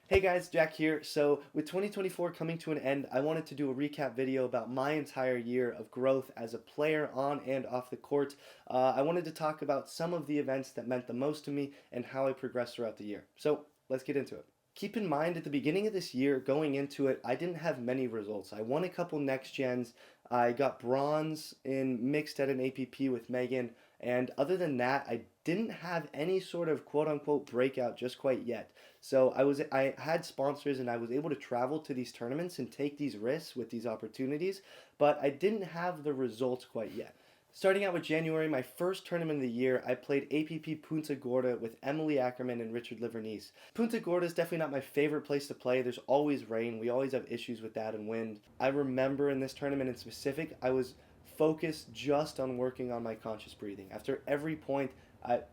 Hey guys, Jack here. So with 2024 coming to an end, I wanted to do a recap video about my entire year of growth as a player on and off the court. I wanted to talk about some of the events that meant the most to me and how I progressed throughout the year. So let's get into it. Keep in mind at the beginning of this year, going into it, I didn't have many results. I won a couple next gens. I got bronze in mixed at an APP with Megan. And other than that, I didn't have any sort of quote unquote breakout just quite yet. So I had sponsors and I was able to travel to these tournaments and take these risks with these opportunities, but I didn't have the results quite yet. Starting out with January, my first tournament of the year, I played APP Punta Gorda with Emily Ackerman and Richard Livernice. Punta Gorda is definitely not my favorite place to play. There's always rain. We always have issues with that and wind. I remember in this tournament in specific, I was focused just on working on my conscious breathing. After every point,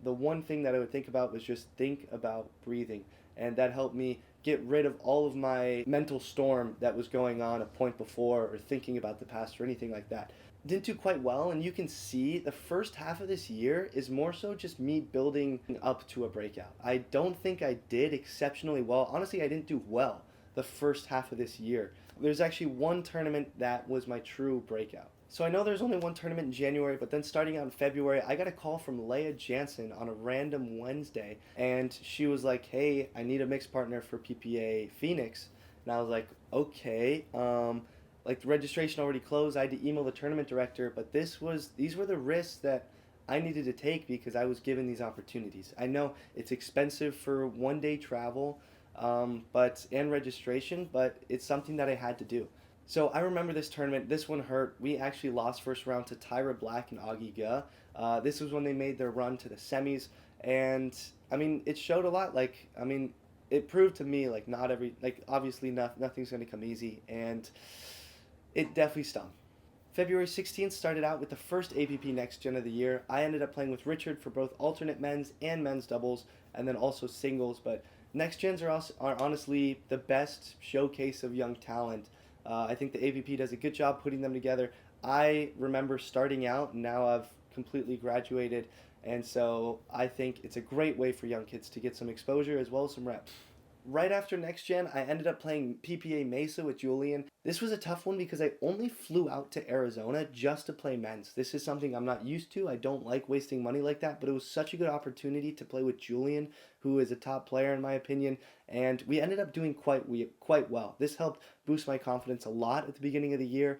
the one thing that I would think about was just think about breathing. And that helped me get rid of all of my mental storm that was going on a point before or thinking about the past or anything like that. Didn't do quite well, and you can see the first half of this year is more so just me building up to a breakout. I don't think I did exceptionally well. Honestly, I didn't do well the first half of this year. There's actually one tournament that was my true breakout. So I know there's only one tournament in January, but then starting out in February, I got a call from Leah Jansen on a random Wednesday, and she was like, "Hey, I need a mix partner for PPA Phoenix." And I was like, "Okay." Like the registration already closed. I had to email the tournament director, but these were the risks that I needed to take because I was given these opportunities. I know it's expensive for one day travel, and registration, but it's something that I had to do. So I remember this tournament. This one hurt. We actually lost first round to Tyra Black and Augie Ga. This was when they made their run to the semis, and I mean, it showed a lot. It proved to me obviously nothing's gonna come easy, and it definitely stung. February 16th started out with the first APP NextGen of the year. I ended up playing with Richard for both alternate men's and men's doubles, and then also singles. But NextGens are honestly the best showcase of young talent. I think the APP does a good job putting them together. I remember starting out, and now I've completely graduated, and so I think it's a great way for young kids to get some exposure as well as some reps. Right after Next Gen, I ended up playing PPA Mesa with Julian. This was a tough one because I only flew out to Arizona just to play men's. This is something I'm not used to. I don't like wasting money like that, but it was such a good opportunity to play with Julian, who is a top player in my opinion, and we ended up doing quite well. This helped boost my confidence a lot at the beginning of the year.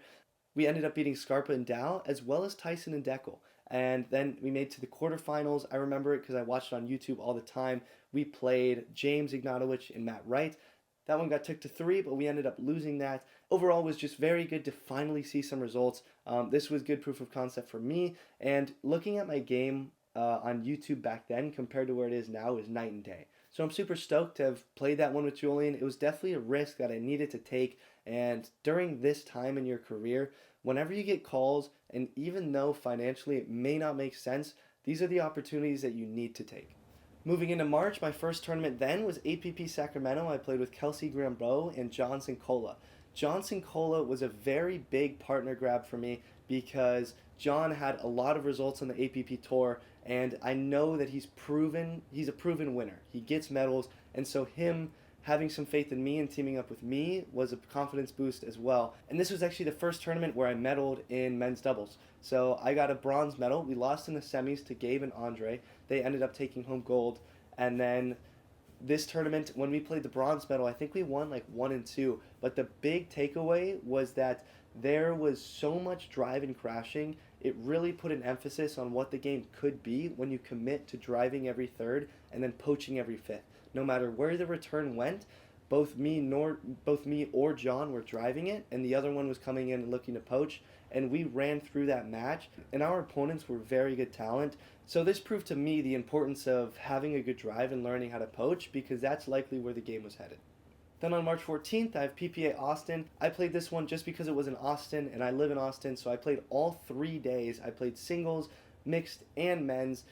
We ended up beating Scarpa and Dow, as well as Tyson and Deckel. And then we made to the quarterfinals. I remember it because I watched it on YouTube all the time. We played James Ignatowicz and Matt Wright. That one got took to 3, but we ended up losing that. Overall, it was just very good to finally see some results. This was good proof of concept for me. And looking at my game on YouTube back then compared to where it is now is night and day. So I'm super stoked to have played that one with Julian. It was definitely a risk that I needed to take. And during this time in your career, whenever you get calls, and even though financially it may not make sense, these are the opportunities that you need to take. Moving into March, my first tournament then was APP Sacramento. I played with Kelsey Grambeau and Johnson Cola. Johnson Cola was a very big partner grab for me because John had a lot of results on the APP tour, and I know that he's a proven winner. He gets medals, and so him having some faith in me and teaming up with me was a confidence boost as well. And this was actually the first tournament where I medaled in men's doubles. So I got a bronze medal. We lost in the semis to Gabe and Andre. They ended up taking home gold. And then this tournament, when we played the bronze medal, I think we won like 1 and 2. But the big takeaway was that there was so much drive and crashing. It really put an emphasis on what the game could be when you commit to driving every third and then poaching every fifth. No matter where the return went, both me or John were driving it, and the other one was coming in and looking to poach, and we ran through that match, and our opponents were very good talent. So this proved to me the importance of having a good drive and learning how to poach, because that's likely where the game was headed. Then on March 14th, I have PPA Austin. I played this one just because it was in Austin, and I live in Austin, so I played all 3 days. I played singles, mixed, and men's.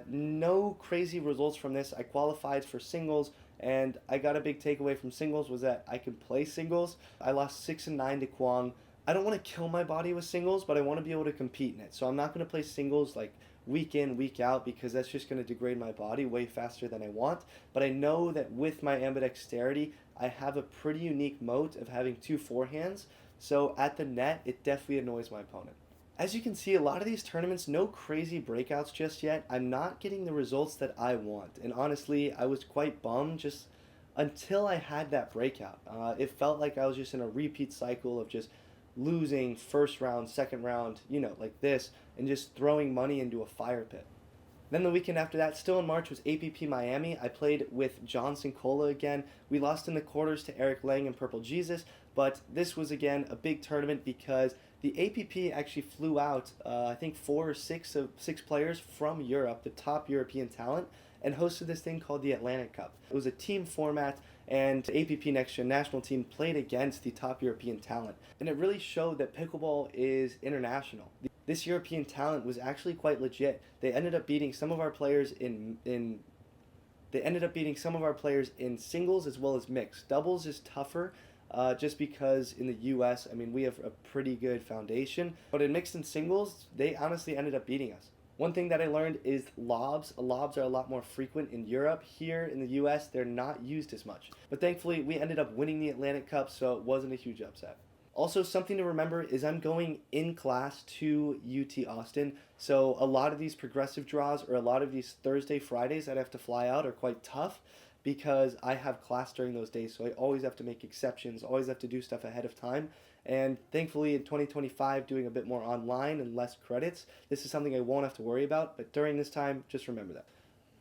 No crazy results from this. I qualified for singles, and I got a big takeaway from singles was that I can play singles. I lost 6 and 9 to Kwong. I don't want to kill my body with singles, but I want to be able to compete in it. So I'm not going to play singles like week in, week out, because that's just going to degrade my body way faster than I want. But I know that with my ambidexterity, I have a pretty unique moat of having two forehands. So at the net, it definitely annoys my opponent. As you can see, a lot of these tournaments, no crazy breakouts just yet. I'm not getting the results that I want. And honestly, I was quite bummed just until I had that breakout. It felt like I was just in a repeat cycle of just losing first round, second round, like this, and just throwing money into a fire pit. Then the weekend after that, still in March, was APP Miami. I played with Johnson Cola again. We lost in the quarters to Eric Lang and Purple Jesus, but this was again a big tournament because the APP actually flew out, I think six players from Europe, the top European talent, and hosted this thing called the Atlantic Cup. It was a team format, and the APP NextGen national team played against the top European talent. And it really showed that pickleball is international. This European talent was actually quite legit. They ended up beating some of our players in singles as well as mixed. Doubles is tougher, just because in the U.S., I mean, we have a pretty good foundation. But in mixed and singles, they honestly ended up beating us. One thing that I learned is lobs. Lobs are a lot more frequent in Europe. Here in the U.S., they're not used as much. But thankfully, we ended up winning the Atlantic Cup, so it wasn't a huge upset. Also, something to remember is I'm going in class to UT Austin, so a lot of these progressive draws or a lot of these Thursday, Fridays that I have to fly out are quite tough because I have class during those days, so I always have to make exceptions, always have to do stuff ahead of time. And thankfully in 2025, doing a bit more online and less credits, this is something I won't have to worry about, but during this time, just remember that.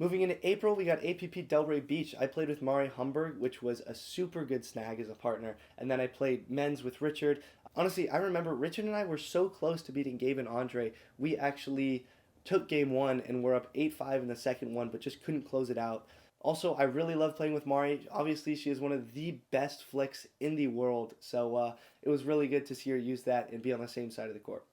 Moving into April, we got APP Delray Beach. I played with Mari Humberg, which was a super good snag as a partner. And then I played men's with Richard. Honestly, I remember Richard and I were so close to beating Gabe and Andre. We actually took game one and were up 8-5 in the second one, but just couldn't close it out. Also, I really love playing with Mari. Obviously, she is one of the best flicks in the world. So it was really good to see her use that and be on the same side of the court.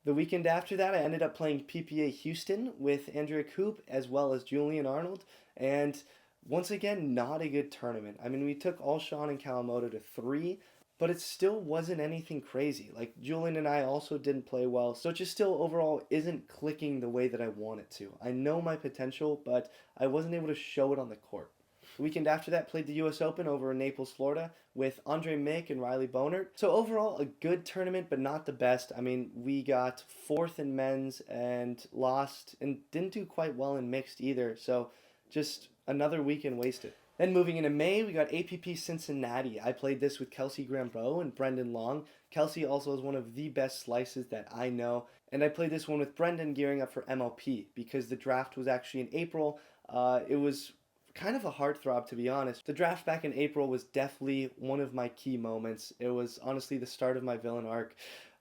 The weekend after that, I ended up playing PPA Houston with Andrea Koop as well as Julian Arnold. And once again, not a good tournament. I mean, we took all Sean and Kawamoto to 3, but it still wasn't anything crazy. Like, Julian and I also didn't play well, so it just still overall isn't clicking the way that I want it to. I know my potential, but I wasn't able to show it on the court. The weekend after that, played the U.S. Open over in Naples, Florida with Andre Mick and Riley Bonert. So overall, a good tournament, but not the best. I mean, we got 4th in men's and lost and didn't do quite well in mixed either. So just another weekend wasted. Then moving into May, we got APP Cincinnati. I played this with Kelsey Grambeau and Brendan Long. Kelsey also is one of the best slices that I know. And I played this one with Brendan gearing up for MLP because the draft was actually in April. It was kind of a heartthrob, to be honest. The draft back in April was definitely one of my key moments. It was honestly the start of my villain arc.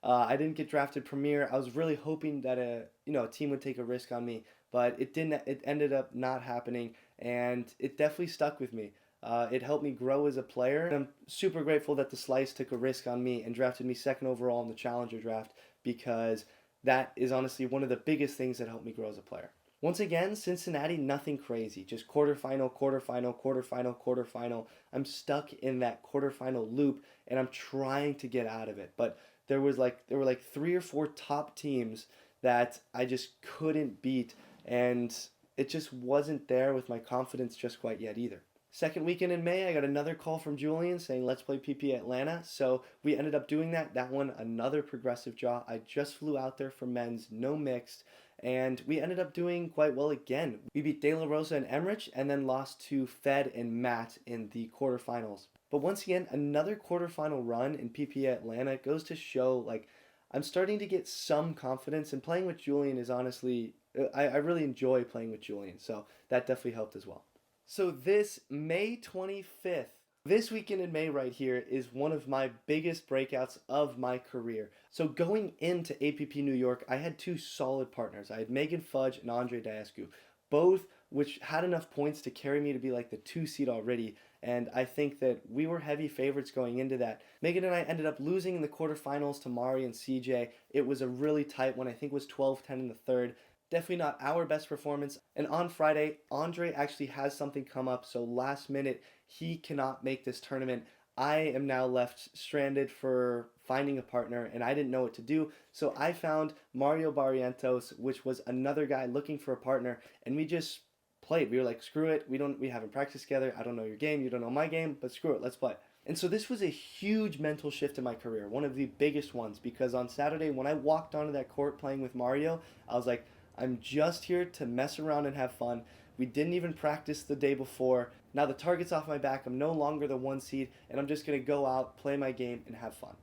I didn't get drafted premier. I was really hoping that a team would take a risk on me, but it didn't. It ended up not happening, and it definitely stuck with me. It helped me grow as a player, and I'm super grateful that the Slice took a risk on me and drafted me 2nd overall in the Challenger draft because that is honestly one of the biggest things that helped me grow as a player. Once again, Cincinnati, nothing crazy. Just quarterfinal, quarterfinal, quarterfinal, quarterfinal. I'm stuck in that quarterfinal loop, and I'm trying to get out of it. But there were like 3 or 4 top teams that I just couldn't beat, and it just wasn't there with my confidence just quite yet either. Second weekend in May, I got another call from Julian saying, let's play PPA Atlanta. So we ended up doing that. That one, another progressive draw. I just flew out there for men's, no mixed. And we ended up doing quite well again. We beat De La Rosa and Emmerich and then lost to Fed and Matt in the quarterfinals. But once again, another quarterfinal run in PPA Atlanta goes to show, like, I'm starting to get some confidence, and playing with Julian is honestly, I really enjoy playing with Julian, so that definitely helped as well. So this May 25th, this weekend in May right here is one of my biggest breakouts of my career. So going into APP New York, I had 2 solid partners. I had Megan Fudge and Andre Daescu, both which had enough points to carry me to be like the 2 seed already. And I think that we were heavy favorites going into that. Megan and I ended up losing in the quarterfinals to Mari and CJ. It was a really tight one. I think it was 12-10 in the third. Definitely not our best performance. And on Friday, Andre actually has something come up. So last minute, he cannot make this tournament. I am now left stranded for finding a partner, and I didn't know what to do. So I found Mario Barrientos, which was another guy looking for a partner, and we just played. We were like, screw it, we haven't practiced together. I don't know your game, you don't know my game, but screw it, let's play. And so this was a huge mental shift in my career, one of the biggest ones, because on Saturday when I walked onto that court playing with Mario, I was like, I'm just here to mess around and have fun. We didn't even practice the day before. Now the target's off my back. I'm no longer the one seed, and I'm just going to go out, play my game, and have fun.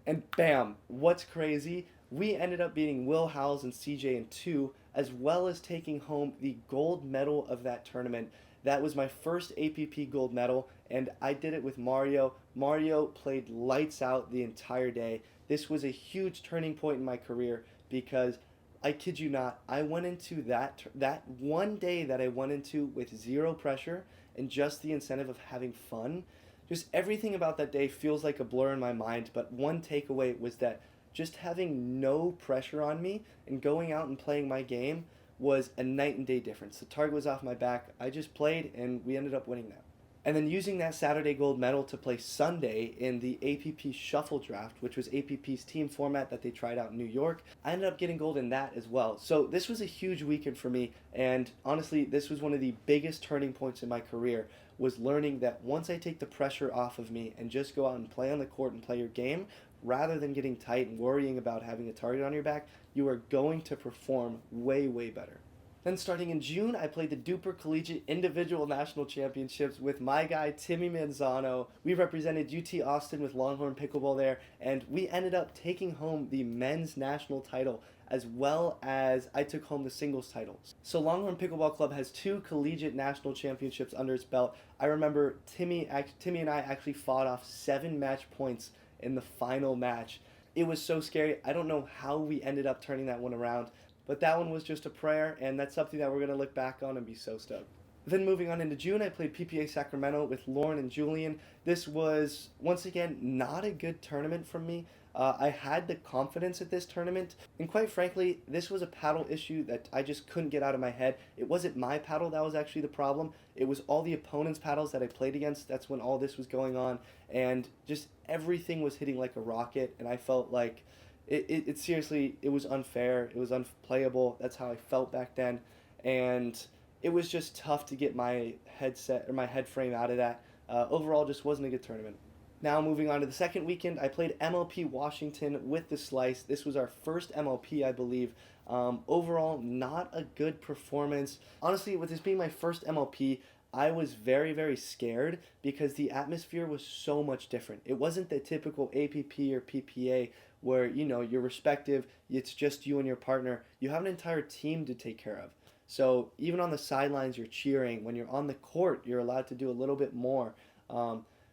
And bam, what's crazy? We ended up beating Will Howells and CJ in two, as well as taking home the gold medal of that tournament. That was my first APP gold medal, and I did it with Mario. Mario played lights out the entire day. This was a huge turning point in my career because I kid you not, I went into that one day that I went into with zero pressure and just the incentive of having fun. Just everything about that day feels like a blur in my mind, but one takeaway was that just having no pressure on me and going out and playing my game was a night and day difference. The target was off my back. I just played and we ended up winning that. And then using that Saturday gold medal to play Sunday in the APP Shuffle Draft, which was APP's team format that they tried out in New York, I ended up getting gold in that as well. So this was a huge weekend for me, and honestly, this was one of the biggest turning points in my career, was learning that once I take the pressure off of me and just go out and play on the court and play your game, rather than getting tight and worrying about having a target on your back, you are going to perform way, way better. Then starting in June, I played the Duper Collegiate Individual National Championships with my guy, Timmy Manzano. We represented UT Austin with Longhorn Pickleball there, and we ended up taking home the men's national title, as well as I took home the singles titles. So Longhorn Pickleball Club has 2 collegiate national championships under its belt. I remember Timmy and I actually fought off 7 match points in the final match. It was so scary. I don't know how we ended up turning that one around, but that one was just a prayer, and that's something that we're going to look back on and be so stoked. Then moving on into June, I played PPA Sacramento with Lauren and Julian. This was, once again, not a good tournament from me. I had the confidence at this tournament, and quite frankly, this was a paddle issue that I just couldn't get out of my head. It wasn't my paddle that was actually the problem. It was all the opponents' paddles that I played against. That's when all this was going on, and just everything was hitting like a rocket, and I felt like it seriously, it was unfair, it was unplayable. That's how I felt back then, and it was just tough to get my headset or my head frame out of that. Overall, just wasn't a good tournament. Now moving on to the second weekend, I played MLP Washington with the Slice. This was our first MLP, I believe. Overall, not a good performance. Honestly, with this being my first MLP, I was very, very scared because the atmosphere was so much different. It wasn't the typical APP or PPA where, you're respective, it's just you and your partner. You have an entire team to take care of. So even on the sidelines, you're cheering. When you're on the court, you're allowed to do a little bit more.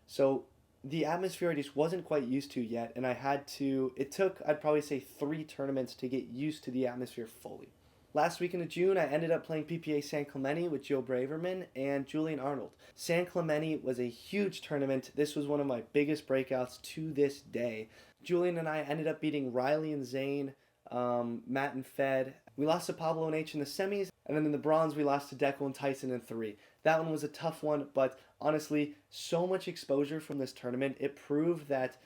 So the atmosphere I just wasn't quite used to yet, and it took, I'd probably say, 3 tournaments to get used to the atmosphere fully. Last weekend of June, I ended up playing PPA San Clemente with Joe Braverman and Julian Arnold. San Clemente was a huge tournament. This was one of my biggest breakouts to this day. Julian and I ended up beating Riley and Zane, Matt and Fed. We lost to Pablo and H in the semis, and then in the bronze, we lost to Deco and Tyson in 3. That one was a tough one, but honestly, so much exposure from this tournament. It proved that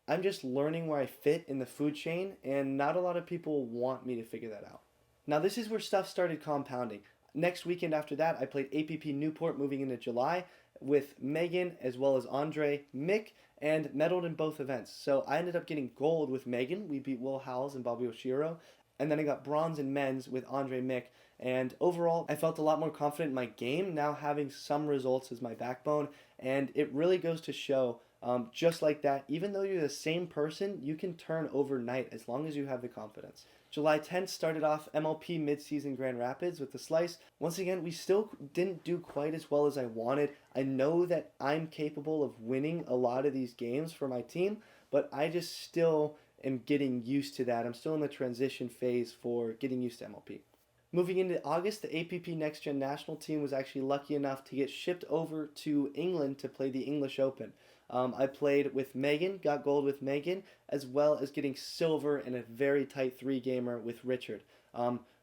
I'm just learning where I fit in the food chain, and not a lot of people want me to figure that out. Now, this is where stuff started compounding. Next weekend after that, I played APP Newport moving into July with Megan as well as Andre, Mick, and medaled in both events. So I ended up getting gold with Megan. We beat Will Howells and Bobby Oshiro. And then I got bronze in men's with Andre Mick. And overall, I felt a lot more confident in my game, now having some results as my backbone. And it really goes to show, just like that, even though you're the same person, you can turn overnight as long as you have the confidence. July 10th started off MLP Midseason Grand Rapids with the Slice. Once again, we still didn't do quite as well as I wanted. I know that I'm capable of winning a lot of these games for my team, but I just still am getting used to that. I'm still in the transition phase for getting used to MLP. Moving into August, the APP NextGen national team was actually lucky enough to get shipped over to England to play the English Open. I played with Megan, got gold with Megan, as well as getting silver in a very tight 3-gamer with Richard.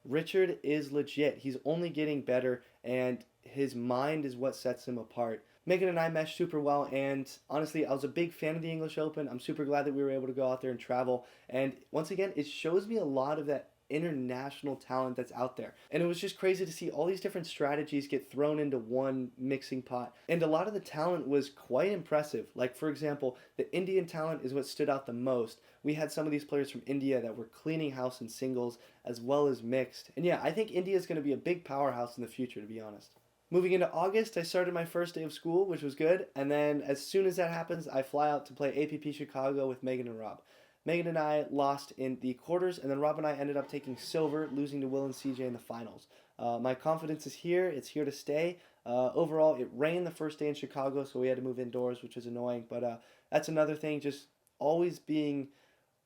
Richard is legit. He's only getting better, and his mind is what sets him apart. Megan and I meshed super well, and honestly, I was a big fan of the English Open. I'm super glad that we were able to go out there and travel. And once again, it shows me a lot of that international talent that's out there. And it was just crazy to see all these different strategies get thrown into one mixing pot. And a lot of the talent was quite impressive. Like, for example, the Indian talent is what stood out the most. We had some of these players from India that were cleaning house in singles as well as mixed. And yeah, I think India is going to be a big powerhouse in the future, to be honest. Moving into August, I started my first day of school, which was good. And then as soon as that happens, I fly out to play APP Chicago with Megan and Rob. Megan and I lost in the quarters, and then Rob and I ended up taking silver, losing to Will and CJ in the finals. My confidence is here. It's here to stay. Overall, it rained the first day in Chicago, so we had to move indoors, which was annoying. But that's another thing, just always being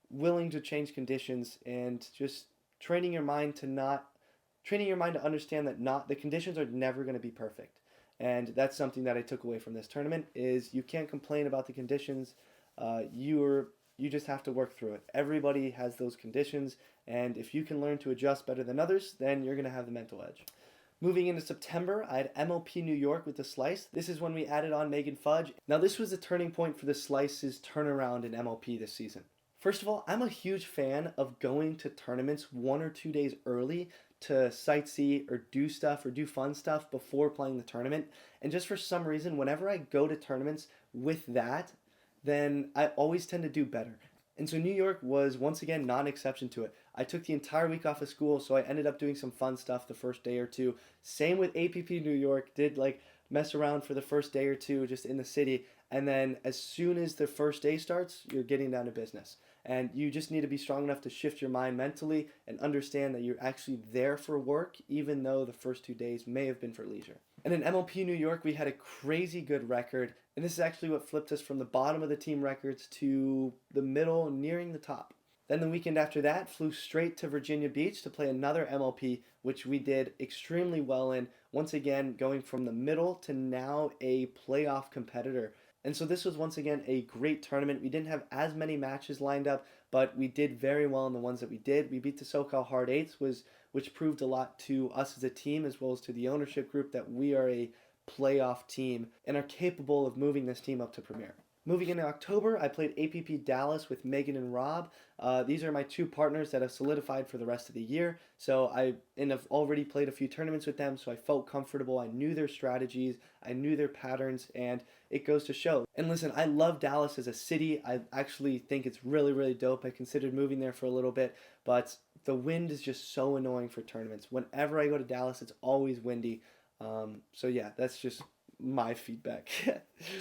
willing to change conditions and just training your mind to understand that not the conditions are never going to be perfect. And that's something that I took away from this tournament is you can't complain about the conditions. You just have to work through it. Everybody has those conditions, and if you can learn to adjust better than others, then you're going to have the mental edge. Moving into September, I had MLP New York with the Slice. This is when we added on Megan Fudge. Now this was the turning point for the Slice's turnaround in MLP this season. First of all, I'm a huge fan of going to tournaments 1 or 2 days early to sightsee or do stuff or do fun stuff before playing the tournament. And just for some reason, whenever I go to tournaments with that, then I always tend to do better. And so New York was once again not an exception to it. I took the entire week off of school, so I ended up doing some fun stuff the first day or two. Same with APP New York, did like mess around for the first day or two just in the city. And then as soon as the first day starts, you're getting down to business. And you just need to be strong enough to shift your mind mentally and understand that you're actually there for work, even though the first 2 days may have been for leisure. And in MLP New York, we had a crazy good record. And this is actually what flipped us from the bottom of the team records to the middle, nearing the top. Then the weekend after that, flew straight to Virginia Beach to play another MLP, which we did extremely well in. Once again, going from the middle to now a playoff competitor. And so this was once again a great tournament. We didn't have as many matches lined up, but we did very well in the ones that we did. We beat the SoCal Hard Eights, which proved a lot to us as a team as well as to the ownership group that we are a playoff team and are capable of moving this team up to Premier. Moving into October, I played APP Dallas with Megan and Rob. These are my two partners that have solidified for the rest of the year. So I've already played a few tournaments with them, so I felt comfortable. I knew their strategies, I knew their patterns, and it goes to show. And listen, I love Dallas as a city. I actually think it's really, really dope. I considered moving there for a little bit, but the wind is just so annoying for tournaments. Whenever I go to Dallas, it's always windy. So yeah, that's just my feedback.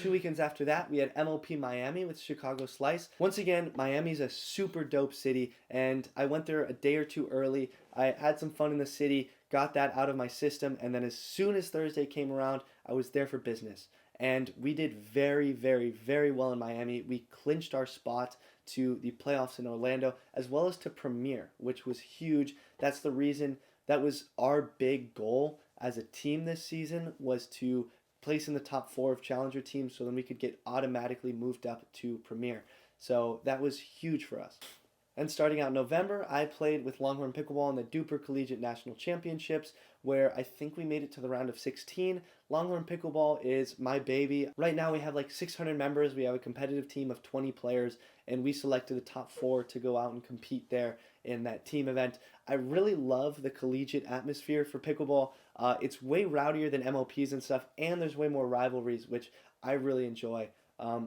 2 weekends after that, we had MLP Miami with Chicago Slice. Once again, Miami's a super dope city, and I went there a day or two early. I had some fun in the city, got that out of my system, and then as soon as Thursday came around, I was there for business. And we did very, very, very well in Miami. We clinched our spot to the playoffs in Orlando, as well as to Premier, which was huge. That's the reason, that was our big goal as a team this season, was to place in the top 4 of challenger teams so then we could get automatically moved up to Premier. So that was huge for us. And starting out in November, I played with Longhorn Pickleball in the Duper Collegiate National Championships, where I think we made it to the round of 16. Longhorn Pickleball is my baby. Right now we have like 600 members. We have a competitive team of 20 players, and we selected the top 4 to go out and compete there in that team event. I really love the collegiate atmosphere for pickleball. It's way rowdier than MLPs and stuff, and there's way more rivalries, which I really enjoy.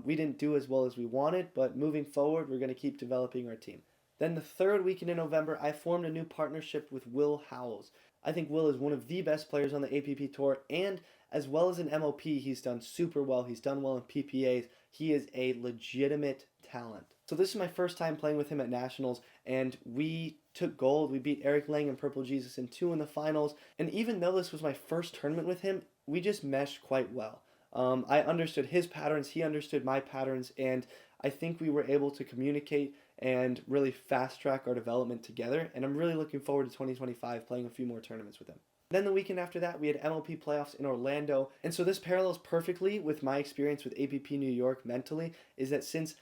We didn't do as well as we wanted, but moving forward, we're going to keep developing our team. Then the third weekend in November, I formed a new partnership with Will Howells. I think Will is one of the best players on the APP Tour, and as well as an MLP, he's done super well. He's done well in PPAs. He is a legitimate talent. So this is my first time playing with him at Nationals, and we took gold. We beat Eric Lang and Purple Jesus in 2 in the finals, and even though this was my first tournament with him, we just meshed quite well. I understood his patterns, he understood my patterns, and I think we were able to communicate and really fast track our development together, and I'm really looking forward to 2025 playing a few more tournaments with him. Then the weekend after that, we had MLP playoffs in Orlando, and so this parallels perfectly with my experience with APP New York mentally, is that since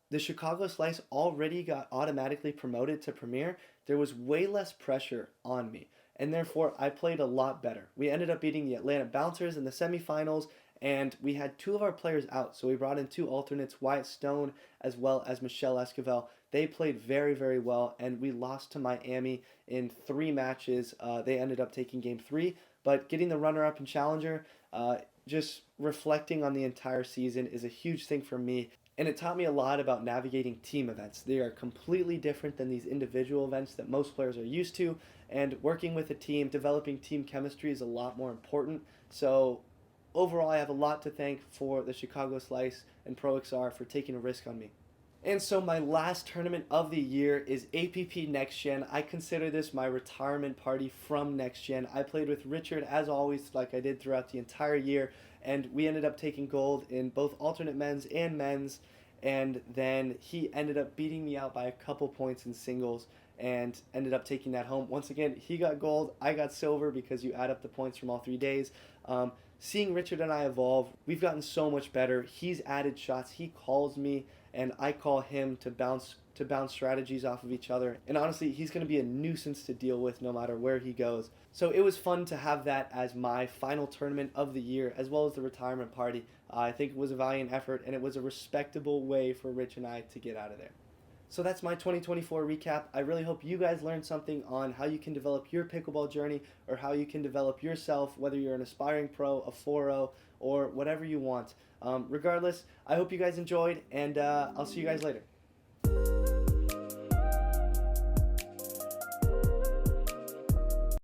the Chicago Slice already got automatically promoted to Premier, there was way less pressure on me, and therefore I played a lot better. We ended up beating the Atlanta Bouncers in the semifinals, and we had two of our players out. So we brought in two alternates, Wyatt Stone as well as Michelle Esquivel. They played very, very well, and we lost to Miami in 3 matches. They ended up taking game 3, but getting the runner-up and challenger, just reflecting on the entire season is a huge thing for me. And it taught me a lot about navigating team events. They are completely different than these individual events that most players are used to. And working with a team, developing team chemistry is a lot more important. So overall, I have a lot to thank for the Chicago Slice and ProXR for taking a risk on me. And so my last tournament of the year is APP NextGen. I consider this my retirement party from NextGen. I played with Richard as always, like I did throughout the entire year, and we ended up taking gold in both alternate men's and men's, and then he ended up beating me out by a couple points in singles and ended up taking that home. Once again, he got gold, I got silver because you add up the points from all 3 days. Seeing Richard and I evolve, we've gotten so much better. He's added shots, he calls me, and I call him to bounce strategies off of each other. And honestly, he's going to be a nuisance to deal with no matter where he goes. So it was fun to have that as my final tournament of the year, as well as the retirement party. I think it was a valiant effort, and it was a respectable way for Rich and I to get out of there. So that's my 2024 recap. I really hope you guys learned something on how you can develop your pickleball journey, or how you can develop yourself, whether you're an aspiring pro, a 4-0, or whatever you want. Regardless, I hope you guys enjoyed, and I'll see you guys later.